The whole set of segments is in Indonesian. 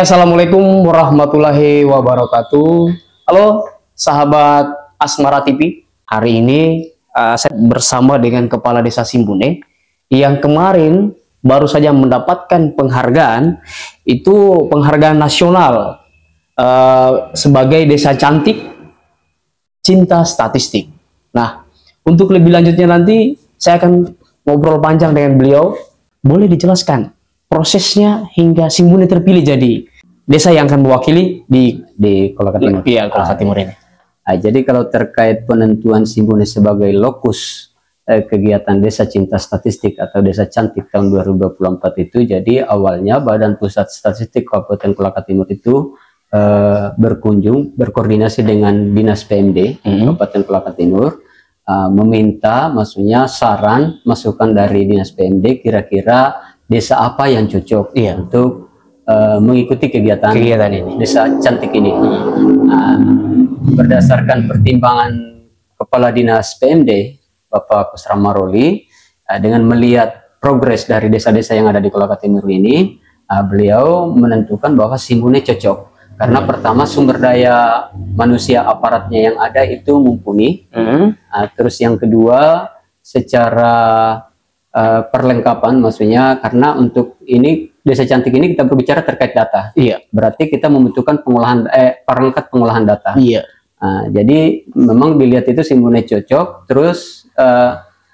Assalamualaikum warahmatullahi wabarakatuh. Halo sahabat Asmara TV. Hari ini saya bersama dengan Kepala Desa Simbune yang kemarin baru saja mendapatkan penghargaan, itu penghargaan nasional sebagai desa cantik cinta statistik. Nah, untuk lebih lanjutnya nanti saya akan ngobrol panjang dengan beliau. Boleh dijelaskan prosesnya hingga Simbune terpilih jadi desa yang akan mewakili di Kolaka Timur. Iya, Kolaka Timur ini. Jadi kalau terkait penentuan Simbune sebagai lokus kegiatan Desa Cinta Statistik atau Desa Cantik tahun 2024 itu, jadi awalnya Badan Pusat Statistik Kabupaten Kolaka Timur itu berkoordinasi dengan Dinas PMD Kabupaten Kolaka Timur, meminta maksudnya saran masukan dari Dinas PMD kira-kira desa apa yang cocok untuk mengikuti kegiatan ini, Desa Cantik ini. Berdasarkan pertimbangan Kepala Dinas PMD Bapak Kusra Maroli, dengan melihat progres dari desa-desa yang ada di Kolaka Timur ini, beliau menentukan bahwa Simbune cocok karena pertama sumber daya manusia aparatnya yang ada itu mumpuni, terus yang kedua secara perlengkapan, maksudnya karena untuk ini Desa Cantik ini kita berbicara terkait data. Iya. Berarti kita membutuhkan pengolahan perangkat pengolahan data. Iya. Jadi memang dilihat itu Simbune cocok. Terus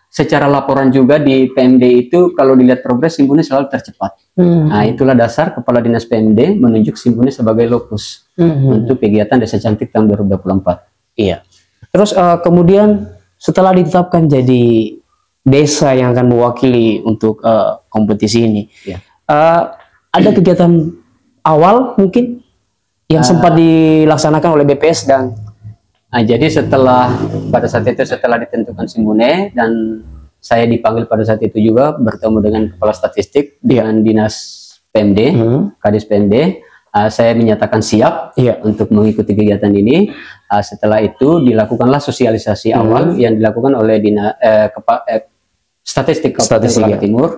secara laporan juga di PMD itu kalau dilihat progres Simbune selalu tercepat. Nah, itulah dasar Kepala Dinas PMD menunjuk Simbune sebagai lokus untuk kegiatan Desa Cantik tahun 2024. Iya. Terus kemudian setelah ditetapkan jadi desa yang akan mewakili untuk kompetisi ini, ada kegiatan awal mungkin yang sempat dilaksanakan oleh BPS dan jadi pada saat itu setelah ditentukan Simbune dan saya dipanggil pada saat itu juga bertemu dengan Kepala Statistik dengan Dinas PMD, Kadis PMD, saya menyatakan siap untuk mengikuti kegiatan ini. Setelah itu dilakukanlah sosialisasi awal yang dilakukan oleh Statistik Kabupaten Kolaka Timur.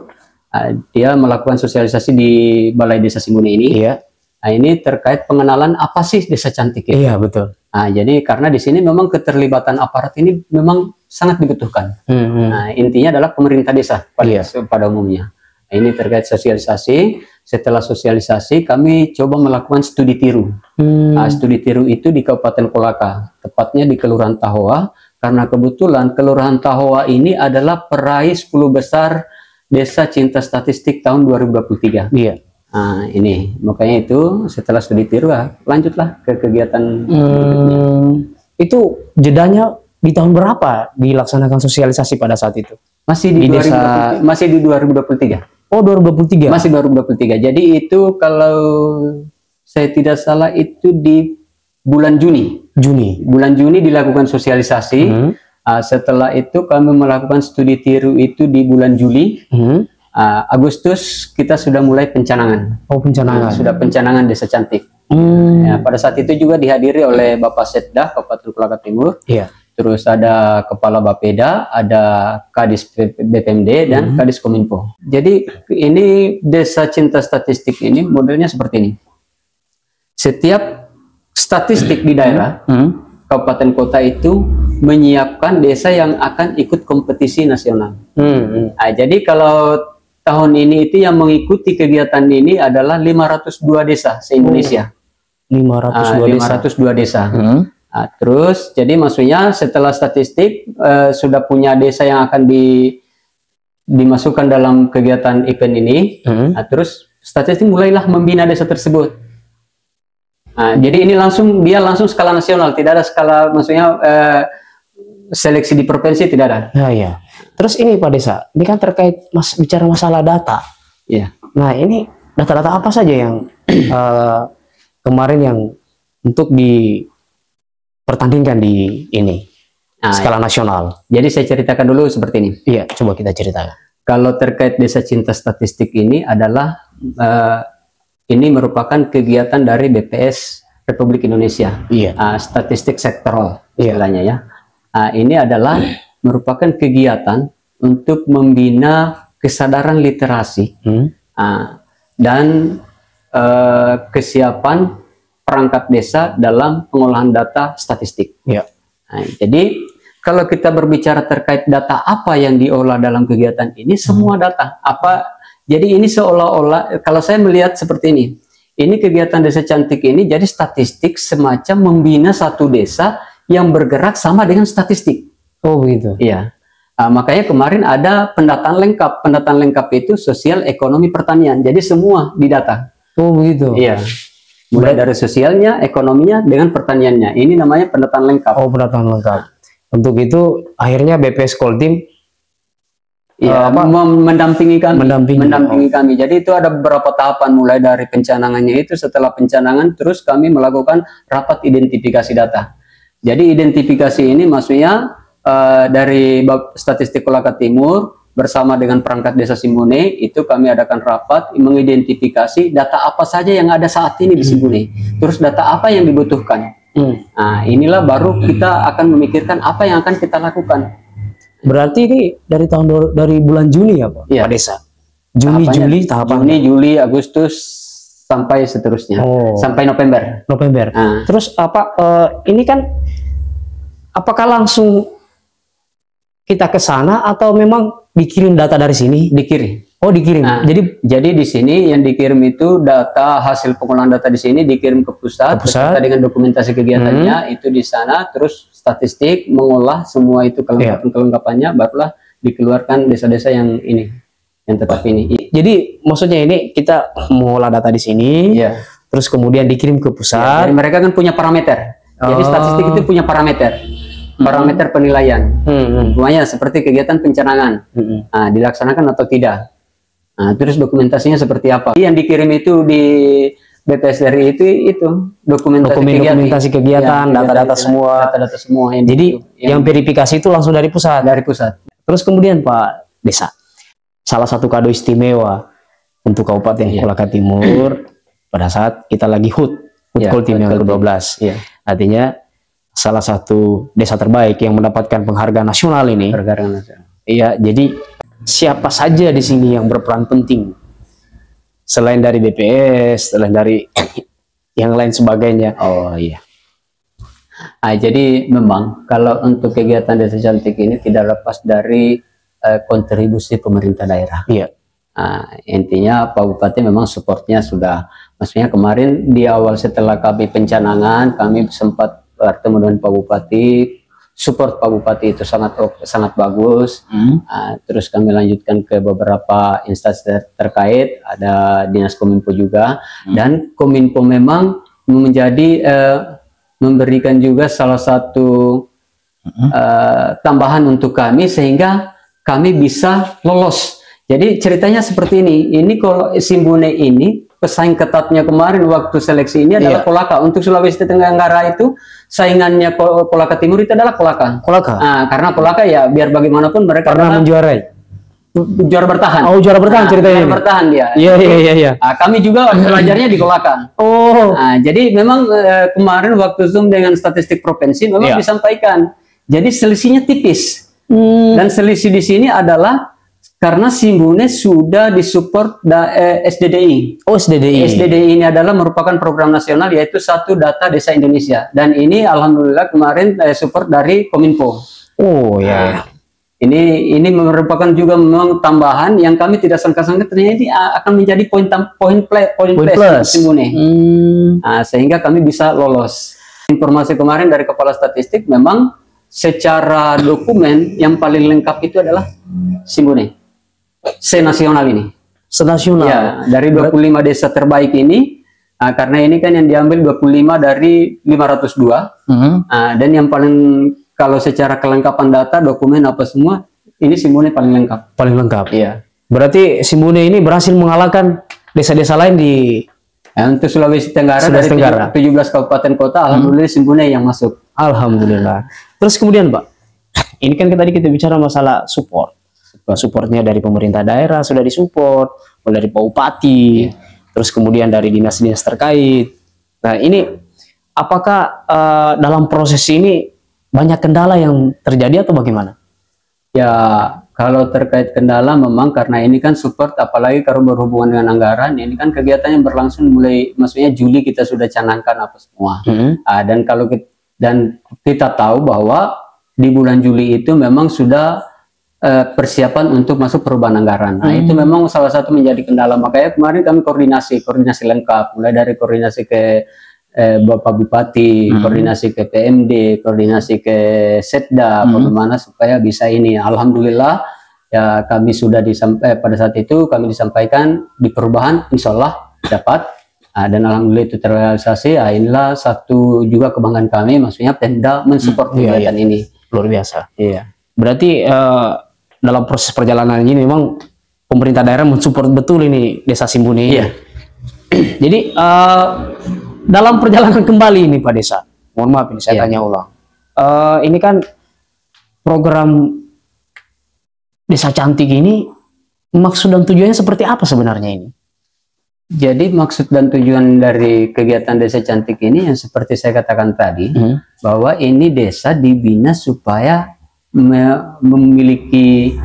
Dia melakukan sosialisasi di Balai Desa Simbune ini. Nah, ini terkait pengenalan apa sih Desa Cantik itu. Iya, betul. Nah, jadi karena di sini memang keterlibatan aparat ini memang sangat dibutuhkan. Nah, intinya adalah pemerintah desa pada umumnya. Nah, ini terkait sosialisasi. Setelah sosialisasi kami coba melakukan studi tiru. Studi tiru itu di Kabupaten Kolaka, tepatnya di Kelurahan Tahoa, karena kebetulan Kelurahan Tahoa ini adalah peraih 10 besar Desa Cinta Statistik tahun 2023. Iya. Nah, ini makanya itu setelah studi tiru lanjutlah ke kegiatan. Itu jedanya di tahun berapa dilaksanakan sosialisasi pada saat itu? Masih di 2023. Oh, 2023. Masih 2023. Jadi itu kalau saya tidak salah itu di bulan Juni. Bulan Juni dilakukan sosialisasi. Setelah itu kami melakukan studi tiru itu di bulan Juli. Agustus kita sudah mulai pencanangan. Oh, pencanangan. Sudah pencanangan Desa Cantik. Pada saat itu juga dihadiri oleh Bapak Setda Kabupaten Kolaka Timur. Terus ada Kepala Bapeda, ada Kadis BPMD dan Kadis Kominfo. Jadi ini Desa Cinta Statistik ini modelnya seperti ini. Setiap statistik di daerah, kabupaten kota itu menyiapkan desa yang akan ikut kompetisi nasional. Nah, jadi kalau tahun ini itu yang mengikuti kegiatan ini adalah 502 desa se-Indonesia. 502 desa. Nah, terus jadi maksudnya setelah statistik sudah punya desa yang akan dimasukkan dalam kegiatan event ini. Nah, terus statistik mulailah membina desa tersebut. Nah, jadi ini dia langsung skala nasional, tidak ada skala maksudnya seleksi di provinsi tidak ada. Iya. Terus ini Pak Desa, ini kan terkait bicara masalah data. Nah, ini data-data apa saja yang kemarin yang untuk dipertandingkan di ini skala nasional? Jadi saya ceritakan dulu seperti ini. Iya, coba kita ceritakan. Kalau terkait Desa Cinta Statistik ini adalah ini merupakan kegiatan dari BPS Republik Indonesia. Statistik sektoral istilahnya ya. Ini adalah merupakan kegiatan untuk membina kesadaran literasi dan kesiapan perangkat desa dalam pengolahan data statistik. Ya. Nah, jadi kalau kita berbicara terkait data apa yang diolah dalam kegiatan ini, semua data apa. Jadi ini seolah-olah, kalau saya melihat seperti ini kegiatan Desa Cantik ini jadi statistik semacam membina satu desa yang bergerak sama dengan statistik. Oh begitu. Iya. Makanya kemarin ada pendataan lengkap. Pendataan lengkap itu sosial, ekonomi, pertanian. Jadi semua didata. Oh begitu. Iya. Mulai dari sosialnya, ekonominya, dengan pertaniannya. Ini namanya pendataan lengkap. Oh, pendataan lengkap. Untuk itu akhirnya BPS Koltim mendampingi kami. Mendampingi. Kami. Jadi itu ada beberapa tahapan, mulai dari pencanangannya itu. Setelah pencanangan terus kami melakukan rapat identifikasi data. Jadi identifikasi ini maksudnya dari Statistik Kolaka Timur bersama dengan perangkat desa Simbune itu kami adakan rapat mengidentifikasi data apa saja yang ada saat ini di Simbune. Terus data apa yang dibutuhkan. Nah, inilah baru kita akan memikirkan apa yang akan kita lakukan. Berarti ini dari bulan Juni ya, Pak? Ya. Pak Desa. Juni, Juli, Agustus sampai seterusnya. Sampai November. Terus ini kan apakah langsung kita ke sana atau memang dikirim data dari sini? Dikirim. Oh, dikirim. Nah, jadi di sini yang dikirim itu data hasil pengolahan data di sini dikirim ke pusat. Beserta dengan dokumentasi kegiatannya itu di sana, terus statistik mengolah semua itu kelengkapannya, barulah dikeluarkan desa-desa yang ini, yang tetap ini. Jadi maksudnya ini kita mengolah data di sini, terus kemudian dikirim ke pusat. Jadi mereka kan punya parameter. Jadi statistik itu punya parameter penilaian. Semuanya seperti kegiatan pencanangan. Nah, dilaksanakan atau tidak. Nah, terus dokumentasinya seperti apa? Yang dikirim itu di BPSRI itu dokumentasi kegiatan, data-data semua. Data-data semua. Jadi yang verifikasi itu langsung dari pusat. Terus kemudian Pak Desa, salah satu kado istimewa untuk Kabupaten Kolaka Timur pada saat kita lagi HUT Koltim yang ke-12. Artinya salah satu desa terbaik yang mendapatkan penghargaan nasional ini. Iya, jadi siapa saja di sini yang berperan penting selain dari BPS, selain dari yang lain sebagainya. Oh iya. Jadi memang kalau untuk kegiatan Desa Cantik ini tidak lepas dari kontribusi pemerintah daerah. Iya. Intinya Pak Bupati memang supportnya sudah, maksudnya kemarin di awal setelah kami pencanangan kami sempat bertemu dengan Pak Bupati. Support Pak Bupati itu sangat bagus. Terus kami lanjutkan ke beberapa instansi terkait, ada Dinas Kominfo juga, dan Kominfo memang menjadi memberikan juga salah satu tambahan untuk kami sehingga kami bisa lolos. Jadi ceritanya seperti ini. Ini kalau Simbune ini pesaing ketatnya kemarin waktu seleksi ini adalah Kolaka. Untuk Sulawesi Tenggara itu saingannya Kolaka Timur itu adalah Kolaka. Karena Kolaka ya biar bagaimanapun mereka pernah menjuarai. Juara bertahan. Oh, juara bertahan ceritanya. Juara bertahan dia. Iya. Kami juga belajarnya di Kolaka. Jadi memang kemarin waktu Zoom dengan statistik provinsi memang disampaikan. Jadi selisihnya tipis. Dan selisih di sini adalah karena Simbune sudah disupport SDDI. Oh, SDDI. SDDI ini adalah merupakan program nasional, yaitu Satu Data Desa Indonesia. Dan ini alhamdulillah kemarin support dari Kominfo. Oh ya. Ini merupakan juga memang tambahan yang kami tidak sangka-sangka ternyata ini akan menjadi poin plus Simbune. Sehingga kami bisa lolos. Informasi kemarin dari Kepala Statistik memang secara dokumen yang paling lengkap itu adalah Simbune. Senasional ini. Senasional. Ya, dari 25 desa terbaik ini, karena ini kan yang diambil 25 dari 502. Dan yang paling, kalau secara kelengkapan data, dokumen apa semua, ini Simbune paling lengkap. Paling lengkap. Iya. Berarti Simbune ini berhasil mengalahkan desa-desa lain di untuk Sulawesi Tenggara, dari 17 kabupaten kota, alhamdulillah Simbune yang masuk. Alhamdulillah. Terus kemudian Pak, ini kan tadi kita bicara masalah support. Supportnya dari pemerintah daerah sudah disupport, mulai dari Pak Bupati, terus kemudian dari dinas-dinas terkait. Nah ini apakah dalam proses ini banyak kendala yang terjadi atau bagaimana? Ya kalau terkait kendala memang karena ini kan support, apalagi kalau berhubungan dengan anggaran, ini kan kegiatannya berlangsung mulai, maksudnya Juli kita sudah canangkan apa semua. Dan kalau kita tahu bahwa di bulan Juli itu memang sudah persiapan untuk masuk perubahan anggaran. Nah, itu memang salah satu menjadi kendala. Makanya kemarin kami koordinasi lengkap, mulai dari koordinasi ke Bapak Bupati, koordinasi ke PMD, koordinasi ke Setda, bagaimana supaya bisa ini. Alhamdulillah ya kami sudah pada saat itu kami disampaikan di perubahan, insya Allah dapat. Dan alhamdulillah itu terrealisasi. Inilah satu juga kebanggaan kami, maksudnya Pemda mensupport kegiatan ini. Luar biasa. Iya. Berarti dalam proses perjalanan ini memang pemerintah daerah mensupport betul ini Desa Simbune. Iya. Jadi dalam perjalanan kembali ini Pak Desa, mohon maaf ini saya tanya ulang. Ini kan program Desa Cantik ini maksud dan tujuannya seperti apa sebenarnya ini? Jadi maksud dan tujuan dari kegiatan Desa Cantik ini yang seperti saya katakan tadi, bahwa ini desa dibina supaya memiliki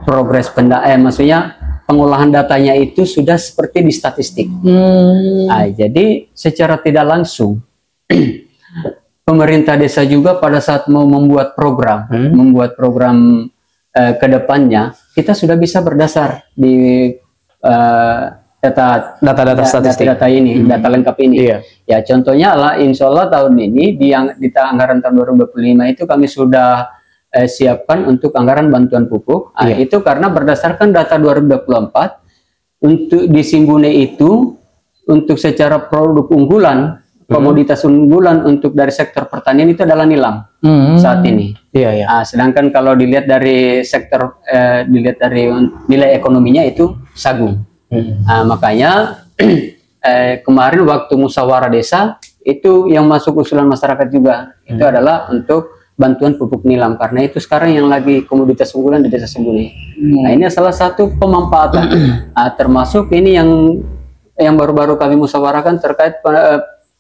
progres maksudnya pengolahan datanya itu sudah seperti di statistik. Jadi secara tidak langsung pemerintah desa juga pada saat mau membuat program, kedepannya kita sudah bisa berdasar di data statistik, data lengkap ini. Ya contohnya lah, insya Allah tahun ini di anggaran tahun 2025 itu kami sudah siapkan untuk anggaran bantuan pupuk. Itu karena berdasarkan data 2024 untuk di Simbune itu untuk secara produk unggulan, komoditas unggulan untuk dari sektor pertanian itu adalah nilam saat ini. Sedangkan kalau dilihat dari sektor dilihat dari nilai ekonominya itu sagu. Makanya kemarin waktu musyawarah desa itu yang masuk usulan masyarakat juga itu adalah untuk bantuan pupuk nilam, karena itu sekarang yang lagi komoditas unggulan di Desa Simbune. Nah, ini salah satu pemanfaatan. Termasuk ini yang baru-baru kami musyawarahkan terkait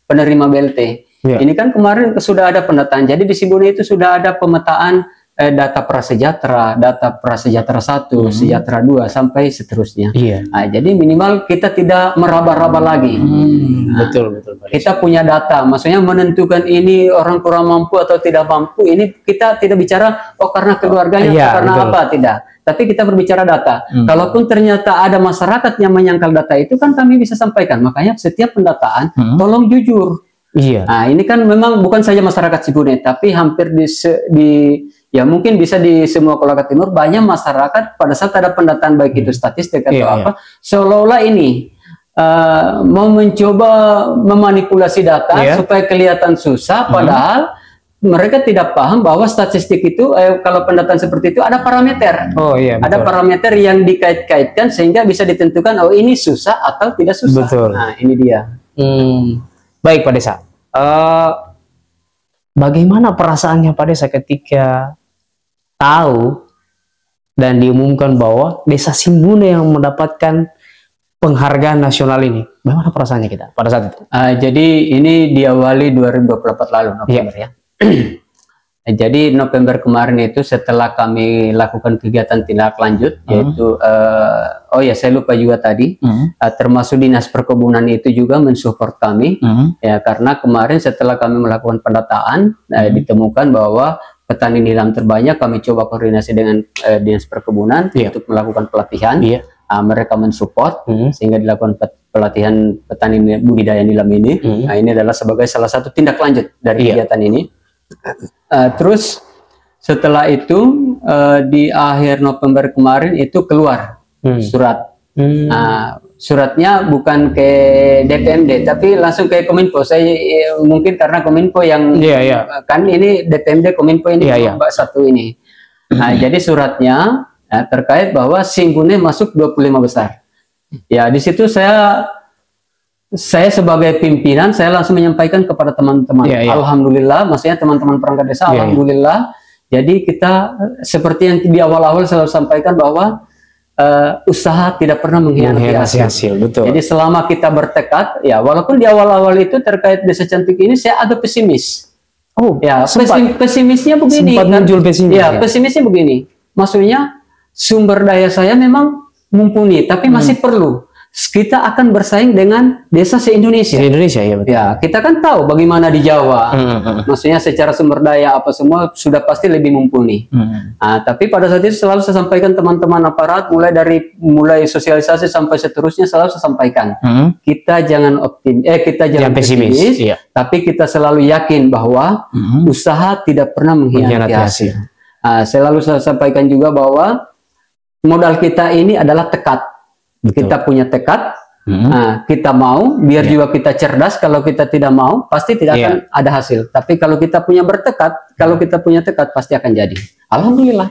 penerima BLT. Ini kan kemarin sudah ada pendataan. Jadi di Simbune itu sudah ada pemetaan data prasejahtera 1, sejahtera 2 sampai seterusnya. Jadi minimal kita tidak meraba-raba lagi. Betul. Kita punya data, maksudnya menentukan ini orang kurang mampu atau tidak mampu. Ini kita tidak bicara karena keluarganya, karena apa, tidak. Tapi kita berbicara data. Kalaupun ternyata ada masyarakat yang menyangkal data itu, kan kami bisa sampaikan. Makanya setiap pendataan tolong jujur. Nah, ini kan memang bukan saja masyarakat Simbune, tapi hampir ya mungkin bisa di semua Kolaka Timur banyak masyarakat pada saat ada pendataan baik itu statistik atau apa, seolah-olah ini mau mencoba memanipulasi data supaya kelihatan susah, padahal mereka tidak paham bahwa statistik itu kalau pendataan seperti itu ada parameter. Ada parameter yang dikait-kaitkan sehingga bisa ditentukan ini susah atau tidak susah. Nah, ini dia. Baik Pak Desa, bagaimana perasaannya Pak Desa ketika tahu dan diumumkan bahwa Desa Simbune yang mendapatkan penghargaan nasional ini? Bagaimana perasaannya kita pada saat itu? Jadi ini diawali 2024 lalu November ya. Jadi November kemarin itu setelah kami lakukan kegiatan tindak lanjut, yaitu saya lupa juga tadi, termasuk Dinas Perkebunan itu juga mensupport kami, ya karena kemarin setelah kami melakukan pendataan, ditemukan bahwa petani nilam terbanyak. Kami coba koordinasi dengan Dinas Perkebunan untuk melakukan pelatihan. Mereka mensupport sehingga dilakukan pelatihan petani budidaya nilam ini. Nah, ini adalah sebagai salah satu tindak lanjut dari kegiatan ini. Terus setelah itu di akhir November kemarin itu keluar surat. Suratnya bukan ke DPMD tapi langsung ke Kominfo. Saya mungkin karena Kominfo yang kan ini DPMD Kominfo ini Mbak satu ini. Nah, jadi suratnya terkait bahwa Simbune masuk 25 besar. Ya, di situ saya sebagai pimpinan, saya langsung menyampaikan kepada teman-teman. Alhamdulillah, maksudnya teman-teman perangkat desa, alhamdulillah. Jadi kita seperti yang di awal-awal selalu sampaikan bahwa usaha tidak pernah mengkhianati hasil. Betul. Jadi selama kita bertekad, ya walaupun di awal-awal itu terkait Desa Cantik ini saya agak pesimis. Pesimisnya begini. Pesimisnya begini. Maksudnya sumber daya saya memang mumpuni, tapi masih perlu. Kita akan bersaing dengan desa se-Indonesia. Se-Indonesia, ya betul. Ya, kita kan tahu bagaimana di Jawa. Maksudnya secara sumber daya apa semua sudah pasti lebih mumpuni. Nah, tapi pada saat itu selalu saya sampaikan teman-teman aparat, mulai sosialisasi sampai seterusnya selalu saya sampaikan. Kita jangan kita jangan pesimis, iya. Tapi kita selalu yakin bahwa usaha tidak pernah mengkhianati hasil. Selalu saya sampaikan juga bahwa modal kita ini adalah tekad. Betul. Kita punya tekad, kita mau, biar juga kita cerdas. Kalau kita tidak mau, pasti tidak akan ada hasil. Tapi kalau kita punya tekad, pasti akan jadi. Alhamdulillah.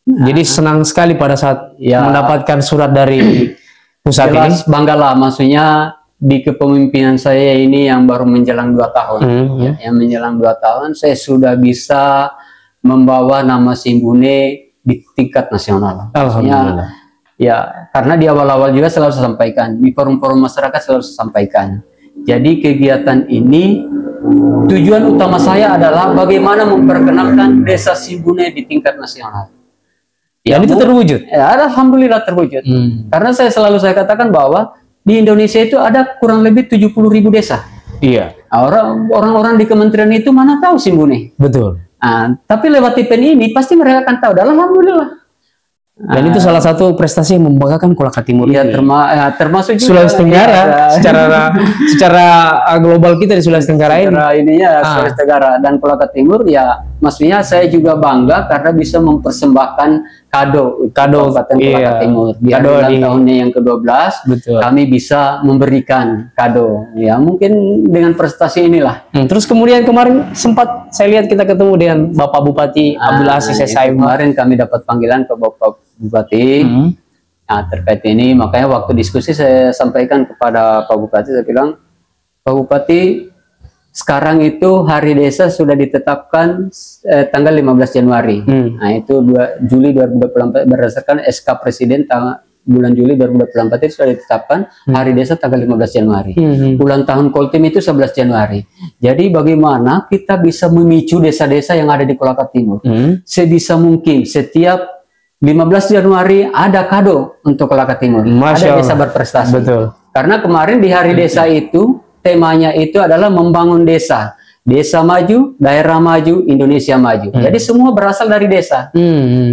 Jadi senang sekali pada saat mendapatkan surat dari pusat ini. Banggalah, maksudnya di kepemimpinan saya ini yang baru menjelang 2 tahun, yang menjelang 2 tahun, saya sudah bisa membawa nama Simbune di tingkat nasional. Alhamdulillah. Ya, karena di awal-awal juga selalu saya sampaikan, di forum-forum masyarakat selalu saya sampaikan. Jadi kegiatan ini, tujuan utama saya adalah bagaimana memperkenalkan desa Simbune di tingkat nasional. Dan itu terwujud? Ya, alhamdulillah terwujud. Karena saya katakan bahwa di Indonesia itu ada kurang lebih 70.000 desa. Iya. Orang-orang di kementerian itu mana tahu Simbune. Betul. Tapi lewat event ini pasti mereka akan tahu. Dan alhamdulillah. Dan itu salah satu prestasi yang membanggakan Kolaka Timur. Iya, termasuk juga Sulawesi Tenggara. Secara global kita di Sulawesi Tenggara ini. Sulawesi Tenggara dan Kolaka Timur, ya maksudnya saya juga bangga karena bisa mempersembahkan kado Kabupaten Kolaka Timur. Di tahunnya yang ke-12, kami bisa memberikan kado. Ya mungkin dengan prestasi inilah. Terus kemudian kemarin sempat saya lihat kita ketemu dengan Bapak Bupati Abdul Aziz Saim. Kemarin kami dapat panggilan ke Bapak Bupati. Terkait ini, makanya waktu diskusi saya sampaikan kepada Pak Bupati, saya bilang, Pak Bupati, sekarang itu Hari Desa sudah ditetapkan tanggal 15 Januari. Nah, itu Juli 2024 berdasarkan SK Presiden bulan Juli 2024 itu sudah ditetapkan Hari Desa tanggal 15 Januari. Ulang tahun Koltim itu 11 Januari. Jadi bagaimana kita bisa memicu desa-desa yang ada di Kolaka Timur? Sebisa mungkin setiap 15 Januari ada kado untuk Kolaka Timur. Ada desa berprestasi. Betul. Karena kemarin di Hari Desa itu temanya itu adalah membangun desa. Desa maju, daerah maju, Indonesia maju. Jadi semua berasal dari desa.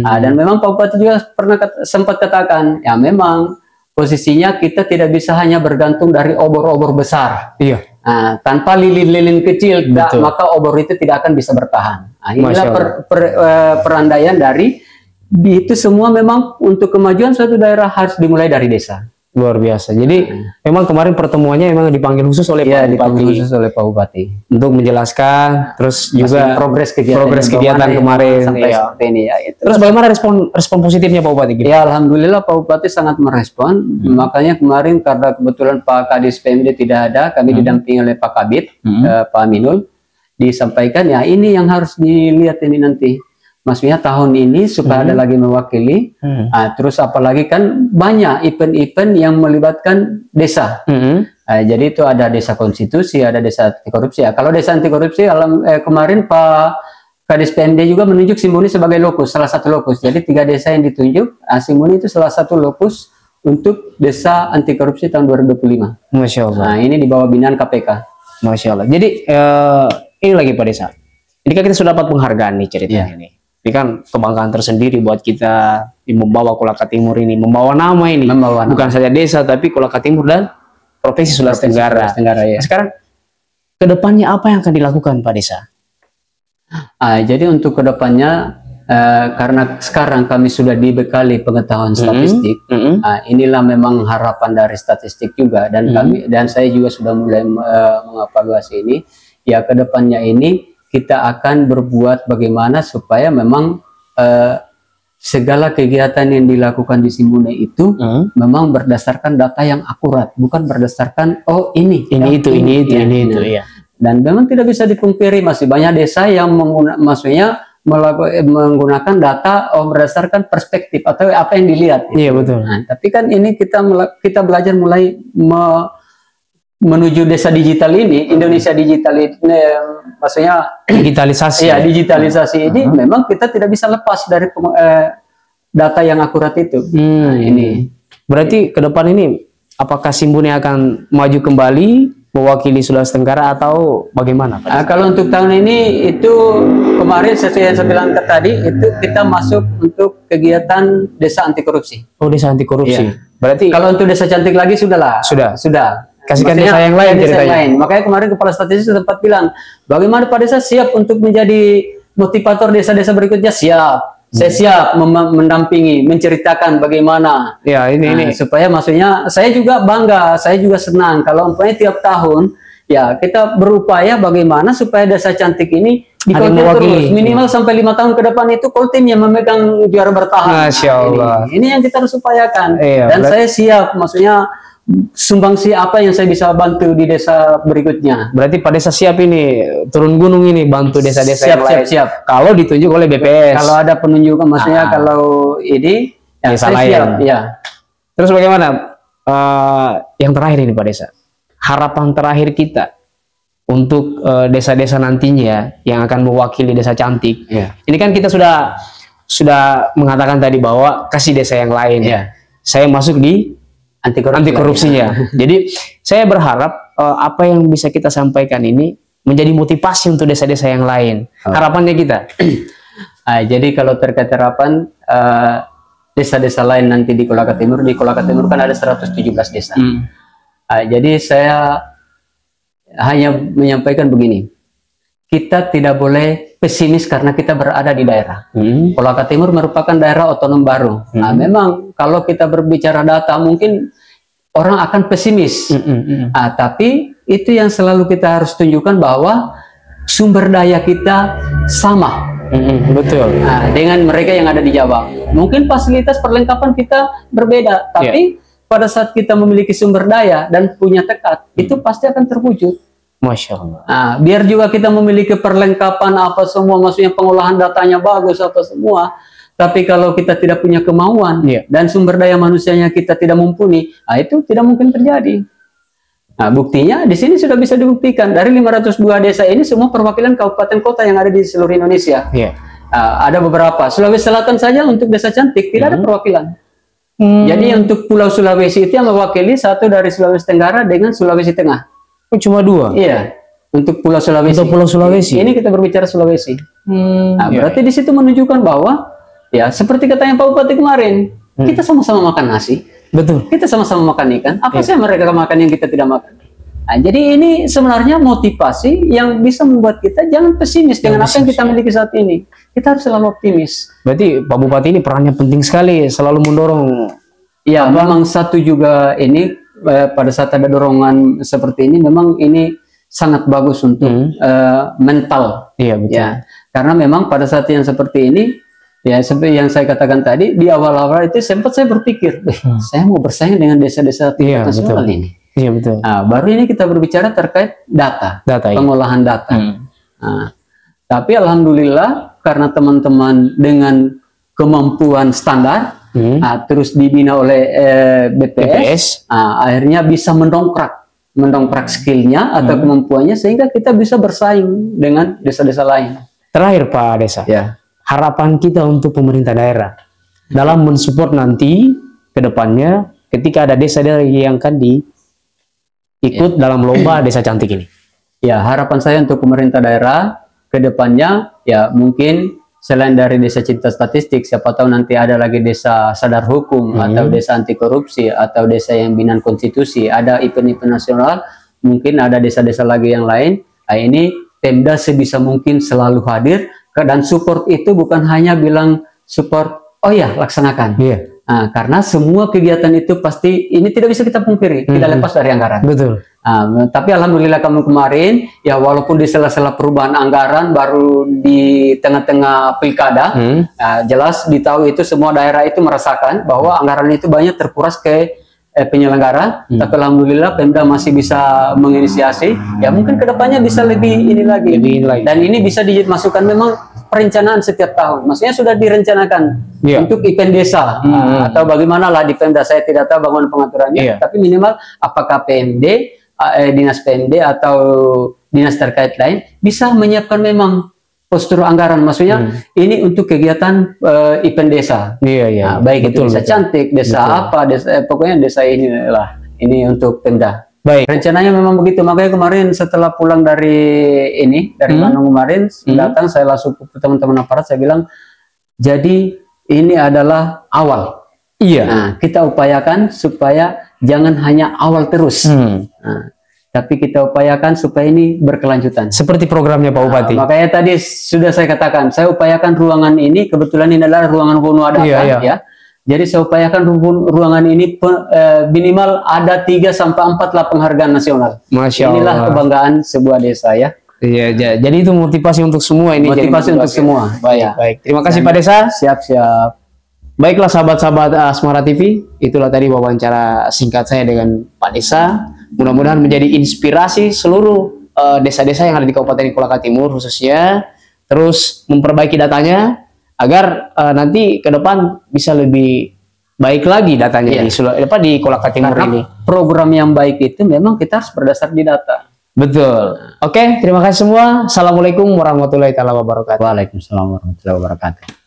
Dan memang Pak Bupati juga pernah sempat katakan, ya memang posisinya kita tidak bisa hanya bergantung dari obor-obor besar. Iya. Tanpa lilin-lilin kecil, maka obor itu tidak akan bisa bertahan. Inilah perandaian dari itu semua. Memang untuk kemajuan suatu daerah harus dimulai dari desa. Luar biasa. Jadi memang kemarin pertemuannya memang dipanggil khusus oleh Pak Bupati. Dipanggil khusus oleh Pak Bupati untuk menjelaskan, terus juga progres kegiatan kemarin sampai seperti ini ya. Terus bagaimana respon positifnya Pak Bupati? Ya alhamdulillah Pak Bupati sangat merespon. Makanya kemarin karena kebetulan Pak Kadis PMD tidak ada, kami didampingi oleh Pak Kabid, Pak Aminul, disampaikan ya ini yang harus dilihat ini nanti. Maksudnya tahun ini supaya ada lagi mewakili, terus apalagi kan banyak event-event yang melibatkan desa. Jadi itu ada desa konstitusi, ada desa anti korupsi. Kalau desa anti korupsi, kemarin Pak Kadis PMD juga menunjuk Simbune sebagai lokus, salah satu lokus. Jadi 3 desa yang ditunjuk, Simbune itu salah satu lokus untuk desa anti korupsi tahun 2025. Masya Allah. Nah ini di bawah binaan KPK. Masya Allah. Jadi ini lagi Pak Desa. Jadi kan kita sudah dapat penghargaan nih ceritanya nih. Ini kan kebanggaan tersendiri buat kita membawa Kolaka Timur ini, membawa nama ini, bukan saja desa tapi Kolaka Timur dan Provinsi Sulawesi Tenggara. Ya. Sekarang kedepannya apa yang akan dilakukan Pak Desa? Jadi untuk kedepannya karena sekarang kami sudah dibekali pengetahuan statistik, inilah memang harapan dari statistik juga dan saya juga sudah mulai mengevaluasi ini. Ya kedepannya ini kita akan berbuat bagaimana supaya memang segala kegiatan yang dilakukan di Simbune itu memang berdasarkan data yang akurat, bukan berdasarkan ini itu. Dan memang tidak bisa dipungkiri masih banyak desa yang menggunakan data berdasarkan perspektif atau apa yang dilihat. Iya betul. Tapi kan ini kita belajar mulai menuju desa digital ini, Indonesia digital ini, maksudnya digitalisasi. Ya, digitalisasi ini memang kita tidak bisa lepas data yang akurat itu. Nah, ini berarti ke depan ini apakah Simbune akan maju kembali mewakili Sulawesi Tenggara atau bagaimana, Pak? Kalau untuk tahun ini itu kemarin sesuai yang saya bilang tadi itu kita masuk untuk kegiatan desa anti korupsi. Oh, desa anti korupsi. Iya. Berarti kalau untuk desa cantik lagi sudahlah. Sudah. Kasihkan desa yang lain ceritanya. Makanya kemarin Kepala Statistik sempat bilang, bagaimana Pak Desa siap untuk menjadi motivator desa-desa berikutnya? Siap. Saya siap mendampingi, menceritakan bagaimana. Ya, ini supaya maksudnya saya juga bangga, saya juga senang kalau umpamanya tiap tahun ya kita berupaya bagaimana supaya desa cantik ini dikontrol terus minimal sampai 5 tahun ke depan itu Koltim yang memegang juara bertahan. Masya Allah. Ini yang kita harus upayakan. Dan saya siap, maksudnya sumbangsi apa yang saya bisa bantu di desa berikutnya. Berarti Pak Desa siap ini turun gunung ini bantu desa-desa yang lain. Siap. Kalau ditunjuk oleh BPS. Kalau ada penunjukan, maksudnya kalau ini ya desa saya lain. siap. Ya. Terus bagaimana? Yang terakhir ini Pak Desa, harapan terakhir kita untuk desa-desa nantinya yang akan mewakili desa cantik. Ini kan kita sudah mengatakan tadi bahwa kasih desa yang lain. Saya masuk di anti korupsinya. Jadi saya berharap apa yang bisa kita sampaikan ini menjadi motivasi untuk desa-desa yang lain. Harapannya kita. Jadi kalau terkait harapan desa-desa lain nanti di Kolaka Timur kan ada 117 desa. Jadi saya hanya menyampaikan begini. Kita tidak boleh pesimis karena kita berada di daerah. Kolaka Timur merupakan daerah otonom baru. Nah, memang kalau kita berbicara data mungkin orang akan pesimis. Tapi itu yang selalu kita harus tunjukkan bahwa sumber daya kita sama. Betul. Dengan mereka yang ada di Jawa. Mungkin fasilitas perlengkapan kita berbeda, tapi pada saat kita memiliki sumber daya dan punya tekad, itu pasti akan terwujud. Masya Allah. Biar juga kita memiliki perlengkapan apa semua, maksudnya pengolahan datanya bagus apa semua, tapi kalau kita tidak punya kemauan dan sumber daya manusianya kita tidak mumpuni, itu tidak mungkin terjadi. Buktinya di sini sudah bisa dibuktikan dari 502 desa ini semua perwakilan kabupaten kota yang ada di seluruh Indonesia. Ada beberapa. Sulawesi Selatan saja untuk desa cantik tidak ada perwakilan. Jadi untuk Pulau Sulawesi itu yang mewakili satu dari Sulawesi Tenggara dengan Sulawesi Tengah. Cuma 2? Iya, untuk Pulau Sulawesi. Untuk Pulau Sulawesi. Ini kita berbicara Sulawesi. Berarti di situ menunjukkan bahwa ya seperti katanya Pak Bupati kemarin, kita sama-sama makan nasi. Betul. Kita sama-sama makan ikan. Apa sih mereka makan yang kita tidak makan? Jadi ini sebenarnya motivasi yang bisa membuat kita jangan pesimis dengan apa yang kita miliki saat ini. Kita harus selalu optimis. Berarti Pak Bupati ini perannya penting sekali, selalu mendorong. Ya, memang satu juga ini pada saat ada dorongan seperti ini, memang ini sangat bagus untuk mental. Iya, betul. Ya, karena memang pada saat yang seperti ini, ya seperti yang saya katakan tadi, di awal-awal itu sempat saya berpikir, saya mau bersaing dengan desa-desa tingkat nasional ini. Iya, betul. Baru ini kita berbicara terkait data pengolahan data. Tapi alhamdulillah karena teman-teman dengan kemampuan standar, terus dibina oleh BPS, akhirnya bisa mendongkrak skillnya atau kemampuannya sehingga kita bisa bersaing dengan desa-desa lain. Terakhir Pak Desa, harapan kita untuk pemerintah daerah dalam mensupport nanti ke depannya ketika ada desa yang akan ikut dalam lomba desa cantik ini. Ya, harapan saya untuk pemerintah daerah ke depannya ya mungkin selain dari desa cinta statistik, siapa tahu nanti ada lagi desa sadar hukum atau desa anti korupsi atau desa yang binaan konstitusi, ada event-event nasional, mungkin ada desa-desa lagi yang lain. Ini Pemda sebisa mungkin selalu hadir dan support itu bukan hanya bilang support, oh ya laksanakan. Karena semua kegiatan itu pasti ini tidak bisa kita pungkiri, tidak lepas dari anggaran. Betul. Tapi alhamdulillah kemarin ya walaupun di sela-sela perubahan anggaran baru di tengah-tengah pilkada, jelas ditahu itu semua daerah itu merasakan bahwa anggaran itu banyak terkuras ke penyelenggara. Tapi alhamdulillah Pemda masih bisa menginisiasi. Ya mungkin kedepannya bisa lebih ini lagi. Dan ini bisa dimasukkan memang perencanaan setiap tahun. Maksudnya sudah direncanakan untuk event desa atau bagaimana lah di Pemda. Saya tidak tahu bagaimana pengaturannya. Tapi minimal apakah PMD, dinas PMD atau dinas terkait lain bisa menyiapkan memang postur anggaran, maksudnya ini untuk kegiatan event desa. Iya, iya. Nah, baik betul, itu desa cantik, desa apa, pokoknya desa ini lah. Ini untuk Pemda. Baik. Rencananya memang begitu. Makanya kemarin setelah pulang dari Bandung kemarin, datang saya langsung ke teman-teman aparat, saya bilang, jadi ini adalah awal. Iya. Nah, kita upayakan supaya jangan hanya awal terus. Nah, tapi kita upayakan supaya ini berkelanjutan. Seperti programnya Pak Bupati. Makanya tadi sudah saya katakan, saya upayakan ruangan ini, kebetulan ini adalah ruangan Wono Adakan, ya. Jadi saya upayakan ruangan ini minimal ada 3 sampai 4 lah penghargaan nasional. Masya Allah. Inilah kebanggaan sebuah desa, ya. Iya, jadi itu motivasi untuk semua ini. Motivasi untuk semua. Baik. Terima kasih Pak Desa. Siap. Baiklah sahabat-sahabat Asmara TV, itulah tadi wawancara singkat saya dengan Pak Desa. Mudah-mudahan menjadi inspirasi seluruh desa-desa yang ada di Kabupaten Kolaka Timur khususnya, terus memperbaiki datanya agar nanti ke depan bisa lebih baik lagi datanya di Kolaka Timur ini. Program yang baik itu memang kita harus berdasar di data. Betul. Oke, terima kasih semua. Assalamualaikum warahmatullahi wabarakatuh. Waalaikumsalam warahmatullahi wabarakatuh.